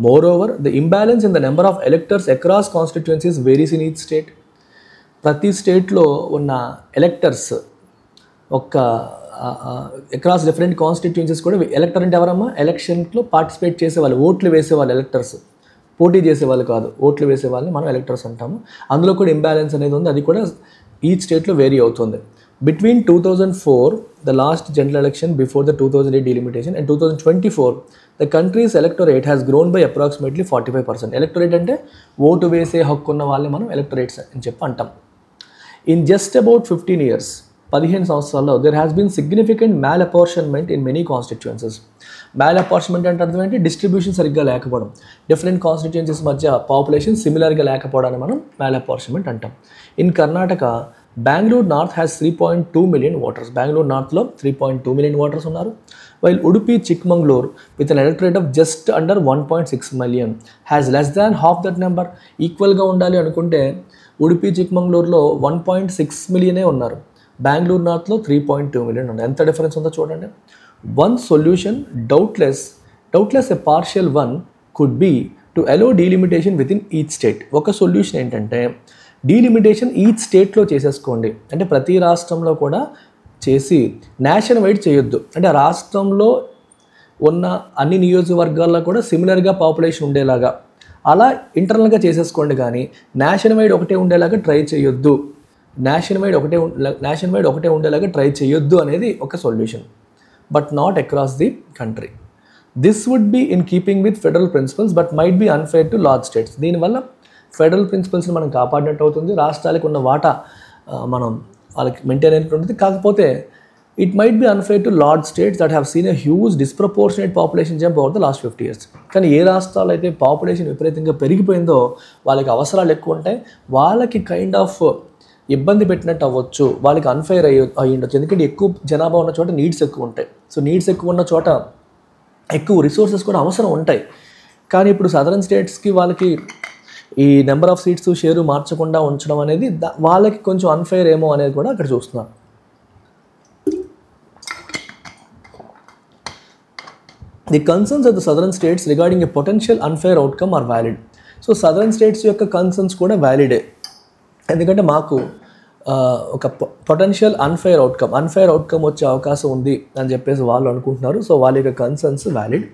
Moreover the imbalance in the number of electors across constituencies varies in each state. ప్రతి స్టేట్లో ఉన్న ఎలెక్టర్స్ అక్రాస్ డిఫరెంట్ కాన్స్టిట్యుయెన్సీస్ కూడా, ఎలక్టర్ అంటే ఎవరమ్మా, ఎలక్షన్లో పార్టిసిపేట్ చేసేవాళ్ళు, ఓట్లు వేసేవాళ్ళు ఎలక్టర్స్, పోటీ చేసేవాళ్ళు కాదు, ఓట్లు వేసే వాళ్ళని మనం ఎలక్టర్స్ అంటాము. అందులో కూడా ఇంబ్యాలెన్స్ అనేది ఉంది, అది కూడా ఈచ్ స్టేట్లో వేరీ అవుతుంది. Between 2004 the last general election before the 2008 delimitation and 2024 the countries electorate has grown by approximately 45%. Electorate అంటే ఓటు వేసే హక్కు ఉన్న వాళ్ళని మనం ఎలక్టోరేట్స్ అని చెప్పి అంటాం. ఇన్ జస్ట్ అబౌట్ 15 years, 15 సంవత్సరాల్లో there has been significant malapportionment in many constituencies. Malapportionment అంటే అర్థం ఏంటి, డిస్ట్రిబ్యూషన్ సరిగ్గా లేకపోవడం, డిఫరెంట్ కాన్స్టిట్యుయెన్సీస్ మధ్య పాపులేషన్ సిమిలర్గా లేకపోవడాన్ని మనం మ్యాల్ అపార్షన్మెంట్ అంటాం. In Karnataka, Bengaluru north has 3.2 million voters. Bengaluru నార్త్లో 3.2 million ఓటర్స్ ఉన్నారు. While Udupi Chikmagalur with an electorate of just under 1.6 million has less than half that number. ఈక్వల్గా ఉండాలి అనుకుంటే ఉడుపి చిక్మంగళూరులో 1.6 million ఉన్నారు, బెంగళూరు నార్త్లో 3.2 million ఉన్నారు. ఎంత డిఫరెన్స్ ఉందో చూడండి. One solution, doubtless a partial one could be to allow delimitation within each state. ఒక సొల్యూషన్ ఏంటంటే డీలిమిటేషన్ ఈచ్ స్టేట్లో చేసేసుకోండి. అంటే ప్రతి రాష్ట్రంలో కూడా చేసి నేషన్ వైడ్ చేయొద్దు. అంటే రాష్ట్రంలో ఉన్న అన్ని నియోజకవర్గాల్లో కూడా సిమిలర్గా పాపులేషన్ ఉండేలాగా అలా ఇంటర్నల్గా చేసేసుకోండి, కానీ నేషన్ వైడ్ ఒకటే ఉండేలాగా ట్రై చేయొద్దు. నేషన్ వైడ్ ఒకటే ఉండేలాగా ట్రై చేయొద్దు అనేది ఒక solution, but not across the country. This would be in keeping with federal principles but might be unfair to large states. దీనివల్ల ఫెడరల్ ప్రిన్సిపల్స్ని మనం కాపాడినట్టు అవుతుంది, రాష్ట్రాలకు ఉన్న వాటా మనం వాళ్ళకి మెయింటైన్ అయినట్టు ఉంటుంది. కాకపోతే it might be unfair to large states that have seen a huge disproportionate population jump over the last 50 years. కానీ ఏ రాష్ట్రాలు అయితే పాపులేషన్ విపరీతంగా పెరిగిపోయిందో వాళ్ళకి అవసరాలు ఎక్కువ ఉంటాయి, వాళ్ళకి కైండ్ ఆఫ్ ఇబ్బంది పెట్టినట్టు అవ్వచ్చు, వాళ్ళకి అన్ఫేర్ అయ్యి ఉండొచ్చు. ఎందుకంటే ఎక్కువ జనాభా ఉన్న చోట నీడ్స్ ఎక్కువ ఉంటాయి. సో నీడ్స్ ఎక్కువ ఉన్న చోట ఎక్కువ రిసోర్సెస్ కూడా అవసరం ఉంటాయి. కానీ ఇప్పుడు సదరన్ స్టేట్స్కి వాళ్ళకి ఈ నెంబర్ ఆఫ్ సీట్స్ షేరు మార్చకుండా ఉంచడం అనేది వాళ్ళకి కొంచెం అన్ఫేర్ ఏమో అనేది కూడా అక్కడ చూస్తున్నారు. The concerns of the southern states regarding a potential unfair outcome are valid. So southern states యొక్క కన్సర్న్స్ కూడా వ్యాలిడే, ఎందుకంటే మాకు ఒక పొటెన్షియల్ అన్ఫేర్ అవుట్కమ్ వచ్చే అవకాశం ఉంది అని చెప్పేసి వాళ్ళు అనుకుంటున్నారు. సో వాళ్ళ యొక్క concerns valid.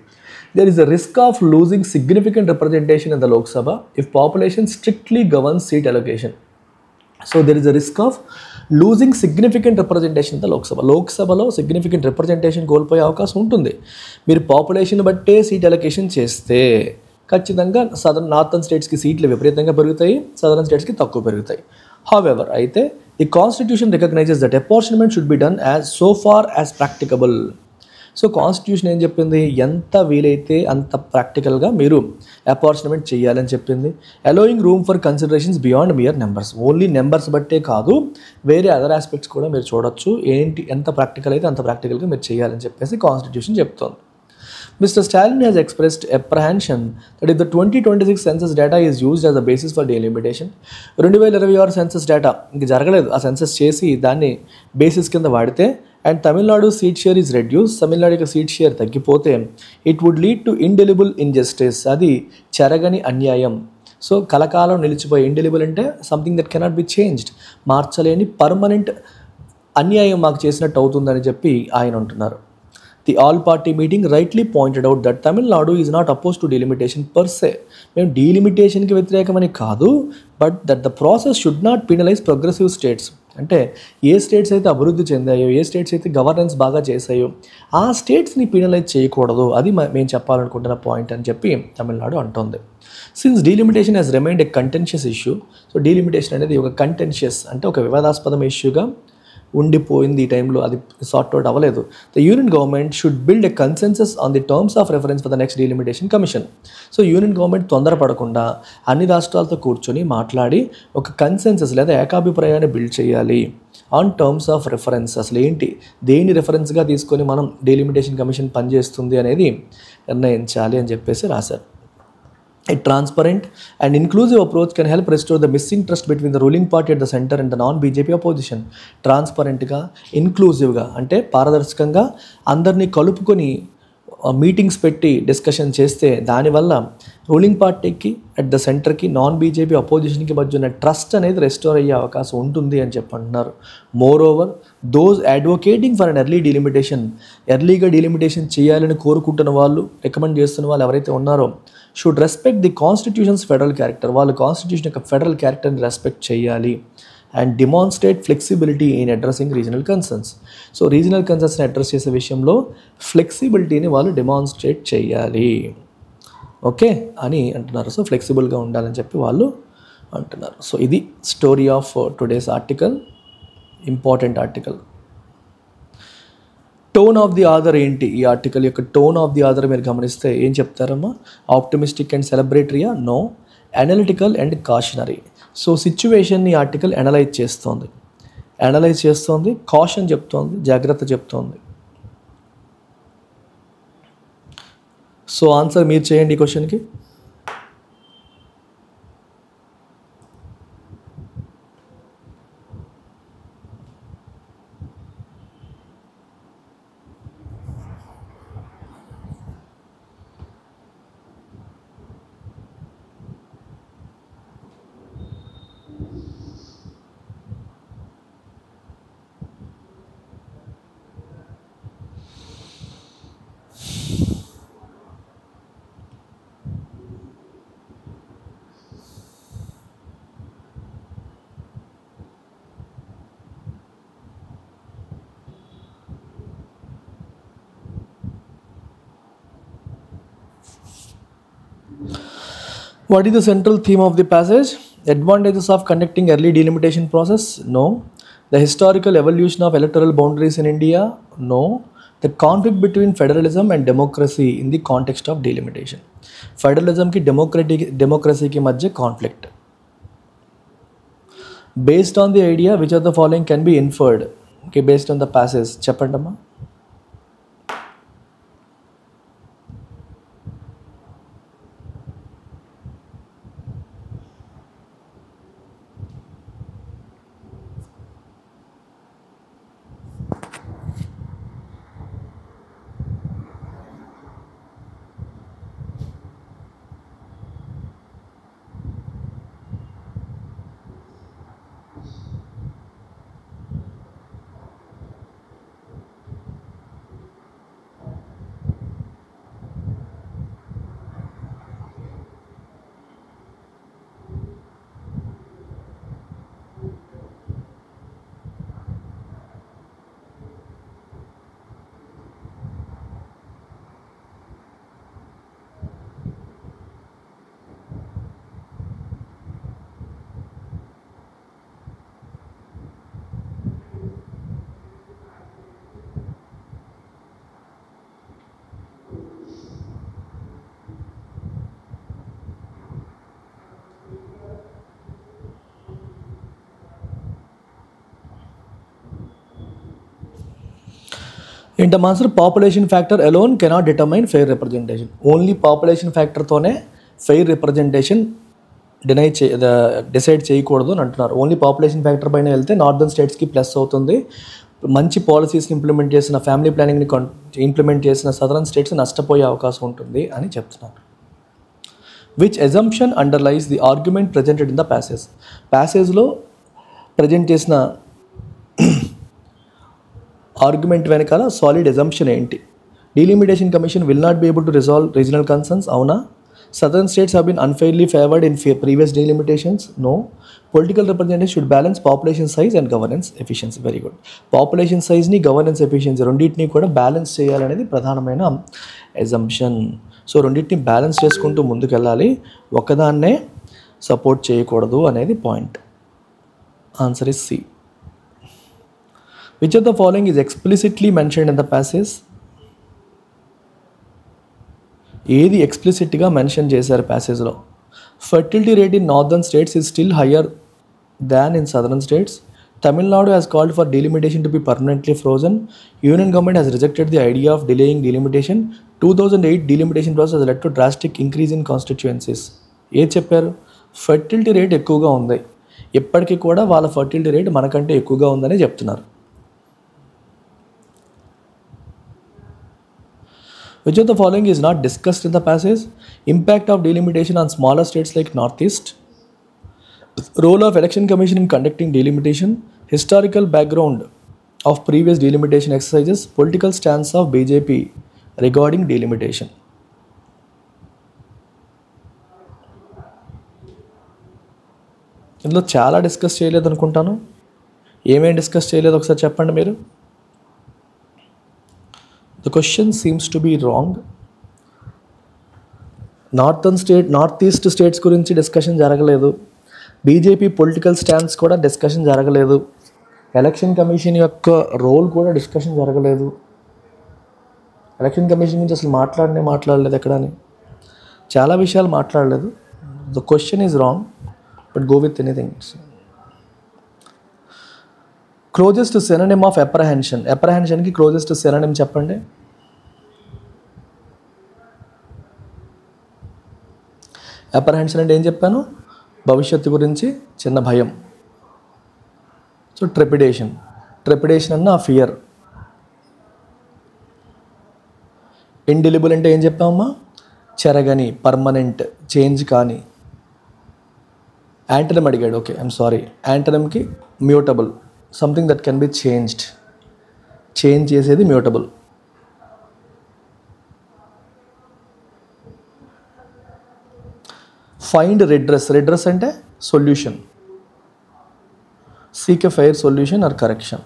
There is a risk of losing significant representation in the Lok Sabha if population strictly governs seat allocation. So there is a risk of losing significant representation in the Lok Sabha. Lok Sabhalo significant representation కోల్పోయే అవకాశం ఉంటుంది. మీరు population బట్టే seat allocation చేస్తే ఖచ్చితంగా northern స్టేట్స్కి సీట్లు విపరీతంగా పెరుగుతాయి, సదరన్ స్టేట్స్కి తక్కువ పెరుగుతాయి. However, అయితే the constitution recognizes that apportionment should be done as so far as practicable. So constitution ఏం చెప్పింది, ఎంత వీలైతే అంత ప్రాక్టికల్గా మీరు అపార్చన్మెంట్ చేయాలని చెప్పింది. Allowing room for considerations beyond mere numbers. Only numbers బట్టే కాదు, వేరే అదర్ ఆస్పెక్ట్స్ కూడా మీరు చూడొచ్చు. ఏంటి ఎంత ప్రాక్టికల్ అయితే అంత ప్రాక్టికల్గా మీరు చేయాలని చెప్పేసి కాన్స్టిట్యూషన్ చెప్తోంది. Mr. Stalin has expressed apprehension that if the 2026 census data is used as a basis for delimitation, 2026 census data ఇంక జరగలేదు, ఆ సెన్సస్ చేసి దాన్ని బేసిస్ కింద వాడితే and Tamil Nadu seat share is reduce, Tamil Nadu యొక్క సీట్ షేర్ తగ్గిపోతే it would lead to indelible injustice, అది చెరగని అన్యాయం. సో కలకాలం నిలిచిపోయి, ఇండెలిబుల్ అంటే something that cannot be changed, మార్చలేని పర్మనెంట్ అన్యాయం మాకు చేసినట్టు అవుతుందని చెప్పి ఆయన అంటున్నారు. The all-party meeting rightly pointed out that Tamil Nadu is not opposed to delimitation per se. మేము డీలిమిటేషన్కి వ్యతిరేకమని కాదు, but that the process should not penalise progressive states. అంటే ఏ స్టేట్స్ అయితే అభివృద్ధి చెందాయో, ఏ స్టేట్స్ అయితే గవర్నెన్స్ బాగా చేశాయో ఆ స్టేట్స్ని పెనలైజ్ చేయకూడదు, అది మేము చెప్పాలనుకుంటున్న పాయింట్ అని చెప్పి తమిళనాడు అంటోంది. Since delimitation has remained a contentious issue, so delimitation అనేది ఒక కంటెన్షియస్ అంటే ఒక వివాదాస్పదం ఇష్యూగా ఉండిపోయింది. ఈ టైంలో అది సార్ట్అవుట్ అవ్వలేదు. The union government should build a consensus on the terms of reference for the next delimitation commission. So union government తొందరపడకుండా అన్ని రాష్ట్రాలతో కూర్చొని మాట్లాడి ఒక కన్సెన్సస్ లేదా ఏకాభిప్రాయాన్ని బిల్డ్ చేయాలి ఆన్ టర్మ్స్ ఆఫ్ రెఫరెన్స్. అసలు ఏంటి, దేని రెఫరెన్స్గా తీసుకొని మనం డీలిమిటేషన్ కమిషన్ పనిచేస్తుంది అనేది నిర్ణయించాలి అని చెప్పేసి రాశారు. A transparent and inclusive approach can help restore the missing trust between the ruling party at the center and the non-BJP opposition. ట్రాన్స్పరెంట్గా, ఇన్క్లూజివ్గా అంటే పారదర్శకంగా అందరినీ కలుపుకొని మీటింగ్స్ పెట్టి డిస్కషన్ చేస్తే దానివల్ల రూలింగ్ పార్టీకి అట్ ద సెంటర్కి నాన్ బీజేపీ అపోజిషన్కి మధ్య ఉన్న ట్రస్ట్ అనేది రెస్టోర్ అయ్యే అవకాశం ఉంటుంది అని చెప్పి అంటున్నారు. Moreover those advocating for an early delimitation, ఎర్లీగా డీలిమిటేషన్ చేయాలని కోరుకుంటున్న వాళ్ళు, రికమెండ్ చేస్తున్న వాళ్ళు ఎవరైతే ఉన్నారో should respect the constitution's federal character, వాళ్ళు కాన్స్టిట్యూషన్ యొక్క ఫెడరల్ క్యారెక్టర్ని రెస్పెక్ట్ చేయాలి and demonstrate flexibility in addressing regional concerns. So regional కన్సర్న్స్ని అడ్రస్ చేసే విషయంలో ఫ్లెక్సిబిలిటీని వాళ్ళు డిమాన్స్ట్రేట్ చేయాలి, ఓకే అని అంటున్నారు. సో ఫ్లెక్సిబుల్గా ఉండాలని చెప్పి వాళ్ళు అంటున్నారు. సో ఇది story of today's article, important article. Tone of the author ఏంటి, ఈ ఆర్టికల్ యొక్క టోన్ ఆఫ్ ది ఆథర్ మీరు గమనిస్తే ఏం చెప్తారమ్మా, ఆప్టిమిస్టిక్ అండ్ సెలబ్రేటరీయా, no, analytical and cautionary. So సిచ్యువేషన్ని ఆర్టికల్ అనలైజ్ చేస్తోంది, కాషన్ చెప్తోంది, జాగ్రత్త చెప్తోంది. సో ఆన్సర్ మీరు చేయండి ఈ క్వశ్చన్కి. What is the central theme of the passage? Advantages of conducting early delimitation process? No. The historical evolution of electoral boundaries in India? No. The conflict between federalism and democracy in the context of delimitation. Federalism ki democracy ki madhya conflict. Based on the idea, which of the following can be inferred? Okay, based on the passage. Cheppandamma. ఏంటమ్మా answer? Population factor alone cannot determine fair representation. Only population ఫ్యాక్టర్తోనే fair representation decide చేయకూడదు అని అంటున్నారు. Only population factor పైన వెళ్తే northern స్టేట్స్కి plus అవుతుంది, మంచి పాలసీస్ని ఇంప్లిమెంట్ చేసిన, ఫ్యామిలీ ప్లానింగ్ని ఇంప్లిమెంట్ చేసిన సదరన్ స్టేట్స్ నష్టపోయే అవకాశం ఉంటుంది అని చెప్తున్నారు. Which assumption underlies the argument presented in the passage. ప్యాసేజ్లో ప్రజెంట్ చేసిన ఆర్గ్యుమెంట్ వెనకాల సాలిడ్ అజంప్షన్ ఏంటి? Delimitation commission will not be able to resolve regional concerns. అవునా? Southern states have been unfairly favoured in previous delimitations. No. Political representation should balance population size and governance efficiency. Very good. Population సైజ్ని governance efficiency రెండింటినీ కూడా balance చేయాలనేది ప్రధానమైన assumption. So రెండింటిని balance చేసుకుంటూ ముందుకు వెళ్ళాలి, ఒకదాన్నే సపోర్ట్ చేయకూడదు అనేది point. Answer is C. Which of the following is explicitly mentioned in the passage? ఏది ఎక్స్ప్లిసిట్గా మెన్షన్ చేశారు ప్యాసేజ్లో? Fertility rate in northern states is still higher than in southern states. Tamil Nadu has called for delimitation to be permanently frozen. Union government has rejected the idea of delaying delimitation. 2008 delimitation process has led to drastic increase in constituencies. ఏ చెప్పారు? Fertility rate ఎక్కువగా ఉంది, ఇప్పటికీ కూడా వాళ్ళ fertility rate మనకంటే ఎక్కువగా ఉందని చెప్తున్నారు. Which of the following is not discussed in the passage? Impact of delimitation on smaller states like Northeast. Role of Election Commission in conducting delimitation. Historical background of previous delimitation exercises. Political stance of BJP regarding delimitation. ఇందులో చాలా discuss చేయలేదు అనుకుంటాను. ఏమేమి discuss చేయలేదు ఒకసారి చెప్పండి మీరు. The question seems to be wrong. North east states గురించి డిస్కషన్ జరగలేదు. బీజేపీ పొలిటికల్ స్టాండ్స్ కూడా డిస్కషన్ జరగలేదు. ఎలక్షన్ కమిషన్ యొక్క రోల్ కూడా డిస్కషన్ జరగలేదు. ఎలక్షన్ కమిషన్ గురించి అసలు మాట్లాడలేదు ఎక్కడని. చాలా విషయాలు మాట్లాడలేదు. The question is wrong, but go with anything. Closest synonym of apprehension. అప్రహెన్షన్కి క్లోజెస్ట్ సినోనిమ్ చెప్పండి. అప్రహెన్షన్ అంటే ఏం చెప్పాను? భవిష్యత్తు గురించి చిన్న భయం. సో ట్రెపిడేషన్ అన్న ఫియర్. ఇండెలిబుల్ అంటే ఏం చెప్పామమ్మా? చెరగని, పర్మనెంట్, చేంజ్ కానీ. యాంటనమ్ అడిగాడు. Okay, I'm sorry. యాంటనమ్కి mutable, something that can be changed. Change చేసేది మ్యూటబుల్. ఫైండ్ రెడ్రెస్ అంటే solution. Seek a fair solution or correction.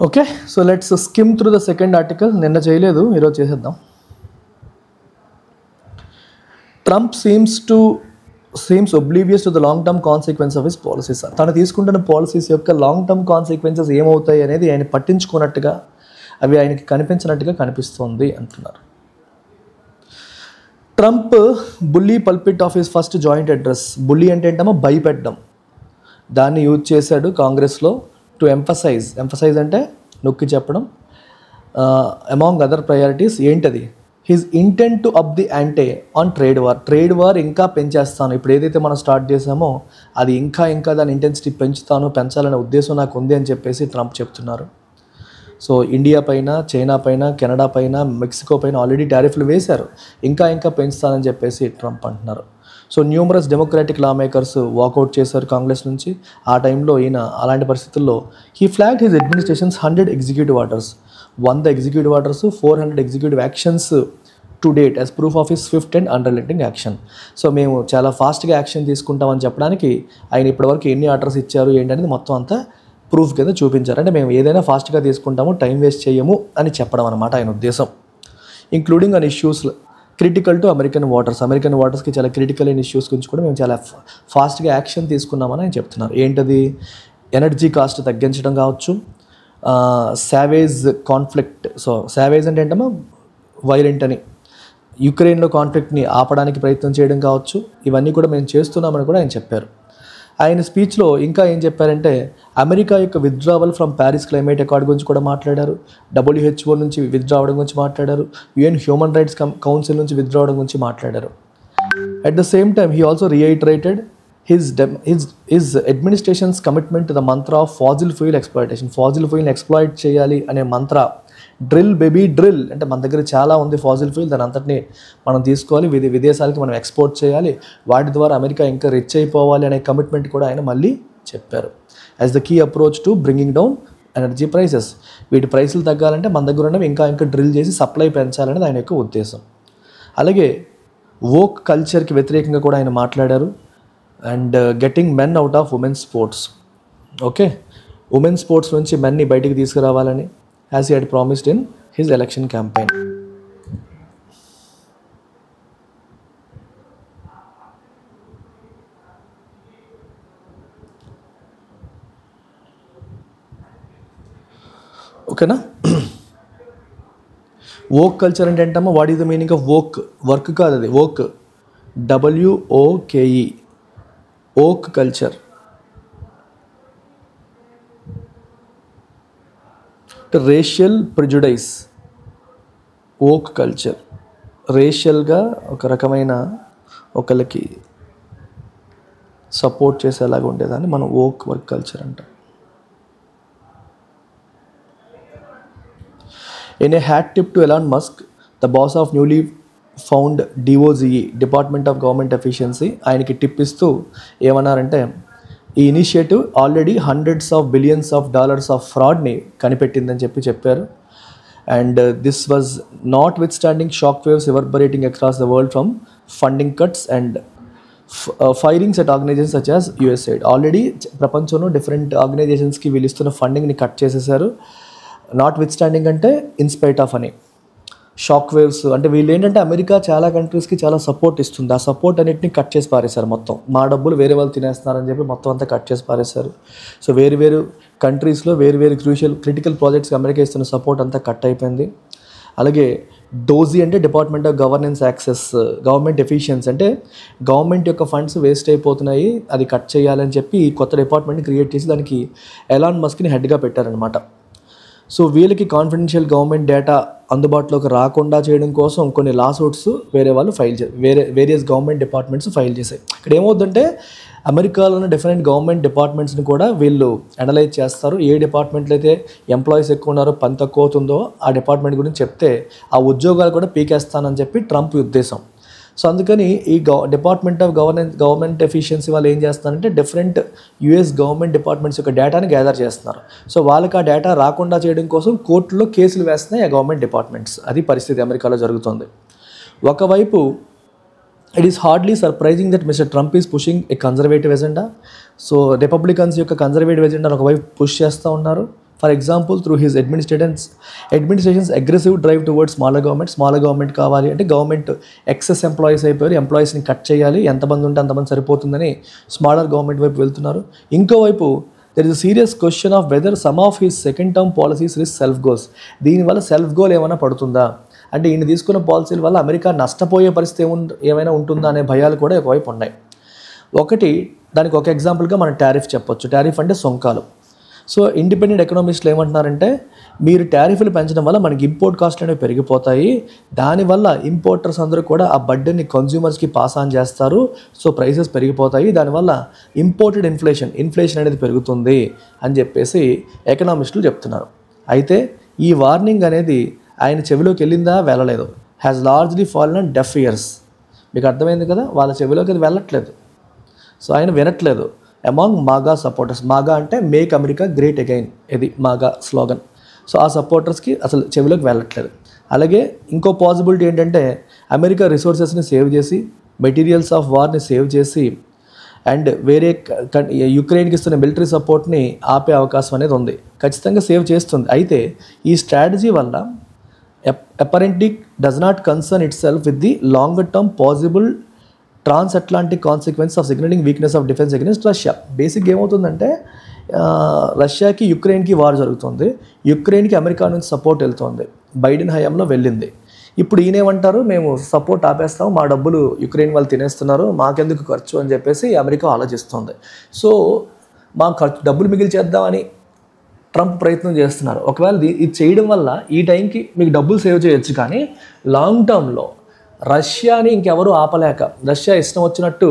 Okay, so let's skim through the second article. నిన్న చేయలేదు, ఈరోజు చేసేద్దాం. Trump seems oblivious to the long term consequence of his policies. తను తీసుకుంటున్న policies యొక్క long term consequences ఏమవుతాయి అనేది ఆయన పట్టించుకున్నట్టుగా, అవి ఆయనకి కనిపించినట్టుగా కనిపిస్తోంది అంటున్నారు. Trump bully pulpit of his first joint address. Bully అంటే ఏంటమ్మా? భయపెట్టడం. దాన్ని యూజ్ చేశాడు కాంగ్రెస్లో టు ఎంఫసైజ్ అంటే నొక్కి చెప్పడం. అమాంగ్ అదర్ ప్రయారిటీస్ ఏంటది? His intent to up the ante on trade war ఇంకా పెంచేస్తాను. ఇప్పుడు ఏదైతే మనం స్టార్ట్ చేసామో అది ఇంకా దాని ఇంటెన్సిటీ పెంచాలనే ఉద్దేశం నాకు ఉంది అని చెప్పేసి ట్రంప్ చెప్తున్నారు. సో ఇండియా పైన, చైనా పైన, కెనడా పైన, మెక్సికో పైన ఆల్రెడీ టారిఫ్లు వేశారు, ఇంకా పెంచుతానని చెప్పేసి ట్రంప్ అంటున్నారు. So numerous Democratic law makers walkout చేశారు కాంగ్రెస్ నుంచి. ఆ టైంలో ఈయన అలాంటి పరిస్థితుల్లో he flagged his administration's 100 executive orders, 100 executive orders, 400 executive actions to date as proof of his fifth and underlining action. So మేము చాలా ఫాస్ట్గా యాక్షన్ తీసుకుంటామని చెప్పడానికి ఆయన ఇప్పటివరకు ఎన్ని ఆర్డర్స్ ఇచ్చారు ఏంటనేది మొత్తం అంతా ప్రూఫ్ కింద చూపించారు. అంటే మేము ఏదైనా ఫాస్ట్గా తీసుకుంటాము, టైం వేస్ట్ చేయము అని చెప్పడం అనమాట ఆయన ఉద్దేశం. Including on issues critical to American వాటర్స్కి చాలా క్రిటికల్ అయిన ఇష్యూస్ గురించి కూడా మేము చాలా ఫాస్ట్గా యాక్షన్ తీసుకున్నామని ఆయన చెప్తున్నారు. ఏంటది? ఎనర్జీ కాస్ట్ తగ్గించడం కావచ్చు, సావేజ్ కాన్ఫ్లిక్ట్. సో సావేజ్ అంటే ఏంటమ్మా, వైలెంట్ అని, యుక్రెయిన్లో కాన్ఫ్లిక్ట్ని ఆపడానికి ప్రయత్నం చేయడం కావచ్చు, ఇవన్నీ కూడా మేము చేస్తున్నామని కూడా ఆయన చెప్పారు. ఆయన స్పీచ్లో ఇంకా ఏం చెప్పారంటే అమెరికా యొక్క withdrawal from Paris climate accord గురించి కూడా మాట్లాడారు, WHO నుంచి విత్డ్రా అవడం గురించి మాట్లాడారు, UN హ్యూమన్ రైట్స్ కౌన్సిల్ నుంచి విత్డ్రా అవడం గురించి మాట్లాడారు. At the same time he also reiterated his administration's commitment to the mantra of fossil fuel exploitation. Fossil ఫ్యూల్ని ఎక్స్ప్లాయిట్ చేయాలి అనే మంత్ర, డ్రిల్ బేబీ డ్రిల్, అంటే మన దగ్గర చాలా ఉంది ఫాజిల్ ఫ్యూల్, దాని అంతటిని మనం తీసుకోవాలి, విదేశాలకి మనం ఎక్స్పోర్ట్ చేయాలి, వాటి ద్వారా అమెరికా ఇంకా రిచ్ అయిపోవాలి అనే కమిట్మెంట్ కూడా ఆయన మళ్ళీ చెప్పారు. As the key approach to bringing down energy prices. వీటి ప్రైసులు తగ్గాలంటే మన దగ్గర ఉన్నవి ఇంకా డ్రిల్ చేసి సప్లై పెంచాలనేది ఆయన యొక్క ఉద్దేశం. అలాగే వోక్ కల్చర్కి వ్యతిరేకంగా కూడా ఆయన మాట్లాడారు. And getting men out of women's sports. Okay, women's sports నుంచి మెన్ని బయటికి తీసుకురావాలని as he had promised in his election campaign. ఓకేనా? వోక్ కల్చర్ అంటే ఏంటమ్మా, what is the meaning of woke? Work కాదు అది, woke, WOKE, woke culture. Racial prejudice, woke culture, రేషియల్గా ఒక రకమైన ఒకళ్ళకి సపోర్ట్ చేసేలాగా ఉండేదాన్ని మనం ఓక్ వర్క్ కల్చర్ అంటాం. In a hat tip to Elon Musk, the boss of newly found DOGE, department of government efficiency, ఆయనకి టిప్ ఇస్తూ ఏమన్నారంటే ఈ initiative already hundreds of billions of dollars of ఫ్రాడ్ని కనిపెట్టిందని చెప్పారు. And this was notwithstanding shock waves reverberating across the world from funding cuts and firings at organizations such as USAID. Already ప్రపంచంలో different ఆర్గనైజేషన్స్కి వీళ్ళు ఇస్తున్న ఫండింగ్ని cut చేసేసారు. Notwithstanding అంటే ఇన్స్పైట్ ఆఫ్ అని, షాక్ వేవ్స్ అంటే వీళ్ళు ఏంటంటే అమెరికా చాలా కంట్రీస్కి చాలా సపోర్ట్ ఇస్తుంది, ఆ సపోర్ట్ అన్నిటిని కట్ చేసి పారేశారు. మొత్తం మా డబ్బులు వేరే వాళ్ళు తినేస్తున్నారని చెప్పి మొత్తం అంతా కట్ చేసి పారేశారు. సో వేరు కంట్రీస్లో వేరు క్రిటికల్ ప్రాజెక్ట్స్కి అమెరికా ఇస్తున్న సపోర్ట్ అంతా కట్ అయిపోయింది. అలాగే డోజీ అంటే department of governance access, government efficiency అంటే గవర్నమెంట్ యొక్క ఫండ్స్ వేస్ట్ అయిపోతున్నాయి, అది కట్ చేయాలని చెప్పి కొత్త డిపార్ట్మెంట్ని క్రియేట్ చేసి దానికి ఎలాన్ మస్క్ని హెడ్గా పెట్టారనమాట. సో వీళ్ళకి కాన్ఫిడెన్షియల్ గవర్నమెంట్ డేటా అందుబాటులోకి రాకుండా చేయడం కోసం కొన్ని లాసూట్స్ వేరే వాళ్ళు వేరియస్ గవర్నమెంట్ డిపార్ట్మెంట్స్ ఫైల్ చేశాయి. ఇక్కడ ఏమవుతుందంటే అమెరికాలో ఉన్న డిఫరెంట్ గవర్నమెంట్ డిపార్ట్మెంట్స్ని కూడా వీళ్ళు అనలైజ్ చేస్తారు. ఏ డిపార్ట్మెంట్లో అయితే ఎంప్లాయీస్ ఎక్కువ ఉన్నారో పని తక్కువ అవుతుందో ఆ డిపార్ట్మెంట్ గురించి చెప్తే ఆ ఉద్యోగాలు కూడా పీకేస్తానని చెప్పి ట్రంప్ ఉద్దేశం. సో అందుకని ఈ డిపార్ట్మెంట్ ఆఫ్ గవర్నమెంట్ ఎఫిషియన్సీ వాళ్ళు ఏం చేస్తున్నారంటే డిఫరెంట్ US గవర్నమెంట్ డిపార్ట్మెంట్స్ యొక్క డేటాని గ్యాదర్ చేస్తున్నారు. సో వాళ్ళకి ఆ డేటా రాకుండా చేయడం కోసం కోర్టులో కేసులు వేస్తున్నాయి ఆ గవర్నమెంట్ డిపార్ట్మెంట్స్. అది పరిస్థితి అమెరికాలో జరుగుతుంది. ఒకవైపు it is hardly surprising that mister Trump is pushing A conservative agenda. So Republicans యొక్క కన్జర్వేటివ్ ఎజెండాను ఒకవైపు పుష్ చేస్తూ ఉన్నారు. For example through his administrations aggressive drive towards smaller government కావాలి అంటే గవర్నమెంట్ ఎక్సెస్ ఎంప్లాయీస్ అయిపోయారు, ఎంప్లాయీస్ని కట్ చేయాలి, ఎంతమంది ఉంటే అంతమంది సరిపోతుందని స్మాలర్ గవర్నమెంట్ వైపు వెళ్తున్నారు. ఇంకోవైపు there is a serious question of whether some of his second term policies risk self goals. దీనివల్ల సెల్ఫ్ గోల్ ఏమైనా పడుతుందా అంటే ఈయన తీసుకున్న పాలసీల వల్ల అమెరికా నష్టపోయే పరిస్థితి ఏమైనా ఉంటుందా అనే భయాలు కూడా ఒకవైపు ఉన్నాయి. ఒకటి దానికి ఒక ఎగ్జాంపుల్గా మనం టారిఫ్ చెప్పొచ్చు. టారిఫ్ అంటే సుంకాలు. సో ఇండిపెండెంట్ ఎకనామిస్టులు ఏమంటున్నారంటే మీరు టారిఫ్లు పెంచడం వల్ల మనకి ఇంపోర్ట్ కాస్ట్లు అనేవి పెరిగిపోతాయి, దానివల్ల ఇంపోర్టర్స్ అందరూ కూడా ఆ బర్డెన్ని కన్జ్యూమర్స్కి పాస్ ఆన్ చేస్తారు, సో ప్రైసెస్ పెరిగిపోతాయి, దానివల్ల ఇంపోర్టెడ్ ఇన్ఫ్లేషన్ అనేది పెరుగుతుంది అని చెప్పేసి ఎకనామిస్టులు చెప్తున్నారు. అయితే ఈ వార్నింగ్ అనేది ఆయన చెవిలోకి వెళ్ళిందా వెళ్ళలేదు, has largely fallen on deaf years. మీకు అర్థమైంది కదా, వాళ్ళ చెవిలోకి అది వెళ్ళట్లేదు. సో ఆయన వినట్లేదు. అమాంగ్ మాగా సపోర్టర్స్, మాగా అంటే మేక్ అమెరికా గ్రేట్ అగైన్, ఇది మాగా స్లోగన్. సో ఆ సపోర్టర్స్కి అసలు చెవిలోకి వెళ్ళట్లేదు. అలాగే ఇంకో పాసిబిలిటీ ఏంటంటే అమెరికా రిసోర్సెస్ని సేవ్ చేసి, మెటీరియల్స్ ఆఫ్ వార్ని సేవ్ చేసి అండ్ వేరే యుక్రెయిన్కి ఇస్తున్న మిలిటరీ సపోర్ట్ని ఆపే అవకాశం అనేది ఉంది. ఖచ్చితంగా సేవ్ చేస్తుంది. అయితే ఈ స్ట్రాటజీ వల్ల apparently does not concern itself with the longer term possible transatlantic consequence of signaling weakness of defense against Russia. బేసిక్గా ఏమవుతుందంటే రష్యాకి యుక్రెయిన్కి వార్ జరుగుతుంది, యుక్రెయిన్కి అమెరికా నుంచి సపోర్ట్ వెళ్తుంది, బైడెన్ హయాంలో వెళ్ళింది. ఇప్పుడు ఈయనేమంటారు, మేము సపోర్ట్ ఆపేస్తాం, మా డబ్బులు యుక్రెయిన్ వాళ్ళు తినేస్తున్నారు, మాకెందుకు ఖర్చు అని చెప్పేసి అమెరికా ఆలోచిస్తుంది. సో మా ఖర్చు డబ్బులు మిగిలి చేద్దామని ట్రంప్ ప్రయత్నం చేస్తున్నారు. ఒకవేళ ఇది చేయడం వల్ల ఈ టైంకి మీకు డబ్బులు సేవ్ చేయొచ్చు, కానీ లాంగ్ టర్మ్లో రష్యాని ఇంకెవరూ ఆపలేక రష్యా ఇష్టం వచ్చినట్టు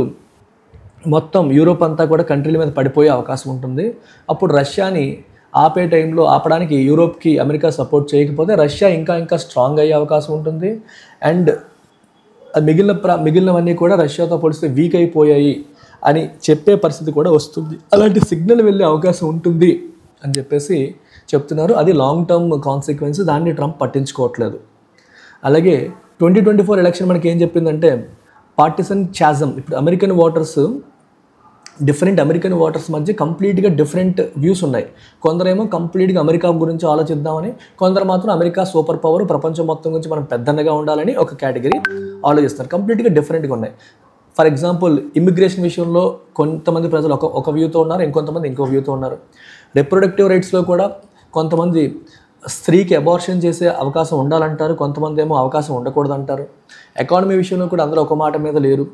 మొత్తం యూరోప్ అంతా కూడా కంట్రీల మీద పడిపోయే అవకాశం ఉంటుంది. అప్పుడు రష్యాని ఆపే టైంలో ఆపడానికి యూరోప్కి అమెరికా సపోర్ట్ చేయకపోతే రష్యా ఇంకా స్ట్రాంగ్ అయ్యే అవకాశం ఉంటుంది. అండ్ మిగిలినవన్నీ కూడా రష్యాతో పోలిస్తే వీక్ అయిపోయాయి అని చెప్పే పరిస్థితి కూడా వస్తుంది. అలాంటి సిగ్నల్ వెళ్ళే అవకాశం ఉంటుంది అని చెప్పేసి చెప్తున్నారు. అది లాంగ్ టర్మ్ కాన్సిక్వెన్స్, దాన్ని ట్రంప్ పట్టించుకోవట్లేదు. అలాగే 2024 ఎలక్షన్ మనకి ఏం చెప్పిందంటే పార్టిసన్ ఛాజం. ఇప్పుడు అమెరికన్ ఓటర్స్ మధ్య కంప్లీట్గా డిఫరెంట్ వ్యూస్ ఉన్నాయి. కొందరేమో కంప్లీట్గా అమెరికా గురించి ఆలోచిద్దామని, కొందరు మాత్రం అమెరికా సూపర్ పవర్, ప్రపంచం మొత్తం గురించి మనం పెద్దన్నగా ఉండాలని ఒక కేటగిరీ ఆలోచిస్తారు. కంప్లీట్గా డిఫరెంట్గా ఉన్నాయి. ఫర్ ఎగ్జాంపుల్ ఇమిగ్రేషన్ విషయంలో కొంతమంది ప్రజలు ఒక వ్యూతో ఉన్నారు, ఇంకొంతమంది ఇంకో వ్యూతో ఉన్నారు. రిప్రొడక్టివ్ రైట్స్లో కూడా కొంతమంది స్త్రీకి అబార్షన్ చేసే అవకాశం ఉండాలంటారు, కొంతమంది ఏమో అవకాశం ఉండకూడదంటారు. ఎకానమీ విషయంలో కూడా అందరూ ఒక మాట మీద లేరు.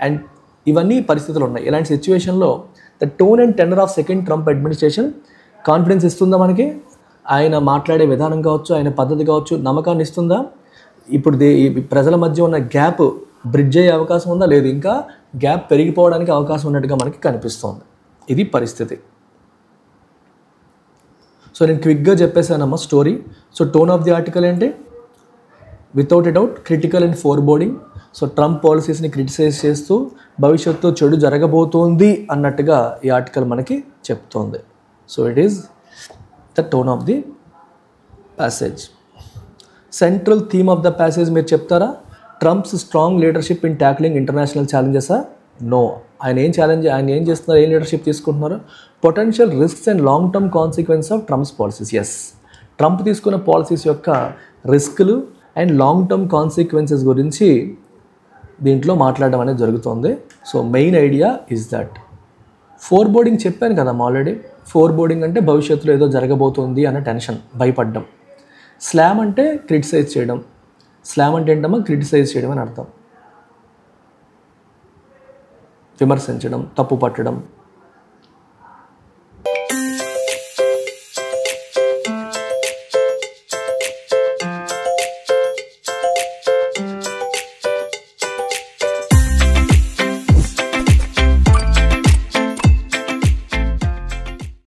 అండ్ ఇవన్నీ పరిస్థితులు ఉన్నాయి. ఇలాంటి సిచ్యువేషన్లో the tone and tenor of second Trump administration confidence ఇస్తుందా మనకి? ఆయన మాట్లాడే విధానం కావచ్చు, ఆయన పద్ధతి కావచ్చు, నమ్మకాన్ని ఇస్తుందా? ఇప్పుడు ప్రజల మధ్య ఉన్న గ్యాప్ బ్రిడ్జ్ అయ్యే అవకాశం ఉందా? లేదు, ఇంకా గ్యాప్ పెరిగిపోవడానికి అవకాశం ఉన్నట్టుగా మనకి కనిపిస్తోంది. ఇది పరిస్థితి. సో నేను క్విక్గా చెప్పేశానమ్మా story. So tone of the article ఏంటి? Without a doubt critical and foreboding. So Trump పాలసీస్ని క్రిటిసైజ్ చేస్తూ భవిష్యత్తులో చెడు జరగబోతోంది అన్నట్టుగా ఈ ఆర్టికల్ మనకి చెప్తోంది. So it is the tone of the passage. Central theme of the passage మీరు చెప్తారా? Trump's strong leadership in tackling international ఛాలెంజెసా? నో. ఆయన ఏం చేస్తున్నారు, ఏం లీడర్షిప్ తీసుకుంటున్నారు? Potential risks and long term consequence of Trump's policies. Yes, Trump తీసుకున్న policies యొక్క రిస్క్లు అండ్ లాంగ్ టర్మ్ కాన్సిక్వెన్సెస్ గురించి దీంట్లో మాట్లాడడం అనేది జరుగుతుంది. So main idea is that foreboding చెప్పాను కదా ఆల్రెడీ. ఫోర్బోర్డింగ్ అంటే భవిష్యత్తులో ఏదో జరగబోతుంది అన్న టెన్షన్, భయపడ్డం. స్లామ్ అంటే క్రిటిసైజ్ చేయడం. స్లామ్ అంటే ఏంటమ్మా? క్రిటిసైజ్ చేయడం అని అర్థం. విమర్శించడం, తప్పు పట్టడం.